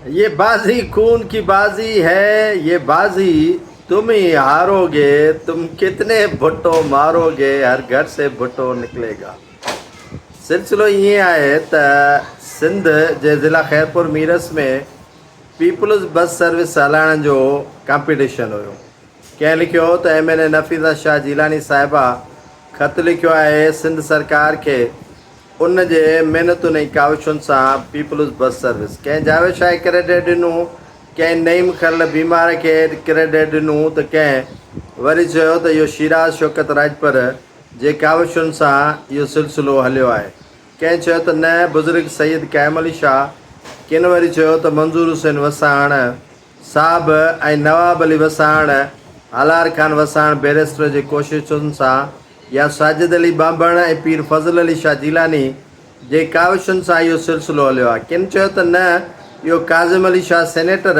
ये बाजी खून की बाजी है, ये बाजी तुम ही हारोगे। तुम कितने भुट्टो मारोगे, हर घर से भुट्टो निकलेगा। सिलसिलो ये आहे त सिंध जे ज़िला ख़ैरपुर मीरस में पीपल्स बस सर्विस हलाइण जो कॉम्पिटिशन हुयो। कंहिं लिखियो त MNA नफ़ीसा शाह जीलानी साहिबा ख़त लिखियो आहे सिंध सरकार खे उन जे महिनतुनि ऐं काविशुनि सां पीपल्स बस सर्विस। कंहिं जावेद शाह क्रेडिट ॾिनूं, कंहिं नईम खल बीमार खे क्रेडिट ॾिनूं त कंहिं वरी चयो त इहो शिराज शौकत राजपर जे काविशुनि सां इहो सिलसिलो हलियो आहे। कंहिं चयो त न बुज़ुर्ग सैयद क़ाइम अली शाह, किन वरी चयो त मंज़ूर हुसैन वसाण साहब ऐं नवाब अली वसाण, हलार ख़ान वसाण बैरिस्टर जे कोशिशुनि सां, या साजिद अली बांभण ऐं पीर फज़ल अली शाह जीलानी जे काविशुनि सां इहो सिलसिलो हलियो आहे। किन चयो त न इहो काज़िम अली शाह सेनेटर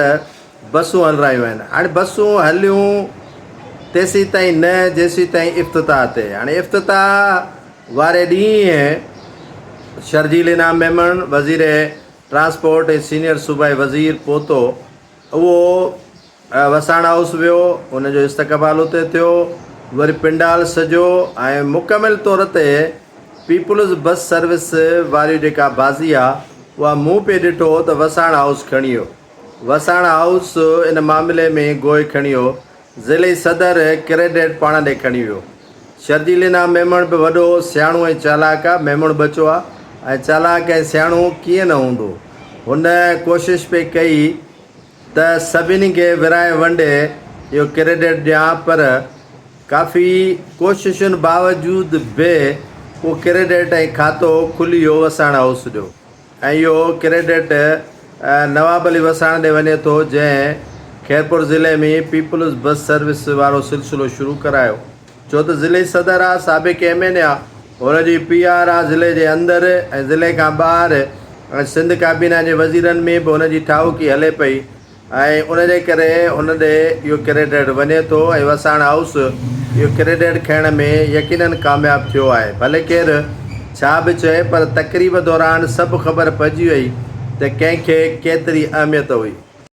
बसूं हलारायूं आहिनि। हाणे बसूं हलियूं तेसीं ताईं न जेसीं ताईं इफ़्तिताह ते। हाणे इफ़्तिताह वारे ॾींहुं शर्जील इनाम मेमन वज़ीर ट्रांसपोर्ट ऐं सीनियर सूबाई वज़ीर पहुतो। उहो वसाण हाउस वियो, उनजो इस्तक़बाल उते थियो। वरी पिंडाल सॼो ऐं मुकमिल तौर ते पीपल्स बस सर्विस वारी जेका बाज़ी आहे उहा मूं पे ॾिठो त वसाण हाउस खणी वियो। वसाण हाउस इन मामले में गोए खणी वियो। ज़िले सदर क्रेडिट पाण ॾे खणी वियो। शर्जील इनाम मेमण बि वॾो सियाणो ऐं चालाक आहे। मेमण बचो आहे ऐं चालाक ऐं सियाणो कीअं न हूंदो। हुन कोशिशि पे कई त सभिनी खे विराए वंडे इहो क्रेडिट ॾियां, पर काफ़ी कोशिशुनि बावजूद बि उहो क्रेडिट ऐं खातो खुली वियो वसाण हाउस जो। ऐं इहो क्रेडिट नवाब अली वसाण ॾे वञे थो, जंहिं ख़ैरपुर ज़िले में पीपल्स बस सर्विस वारो सिलसिलो शुरू करायो। छो त ज़िले सदर आहे, साबिक़ MNA आहे, हुनजी PR आहे ज़िले जे अंदरि ऐं ज़िले खां ॿाहिरि, ऐं सिंध काबीना जे वज़ीरनि में बि हुनजी ठाहकी हले पई। ऐं उनजे करे हुन ॾे इहो क्रेडिट वञे थो ऐं वसाण हाउस इहो क्रेडिट खणण में यकीनन कामयाबु थियो आहे। भले केरु छा बि चए, पर तक़रीब दौरान सभु ख़बर पइजी वई त कंहिंखे केतिरी अहमियत हुई।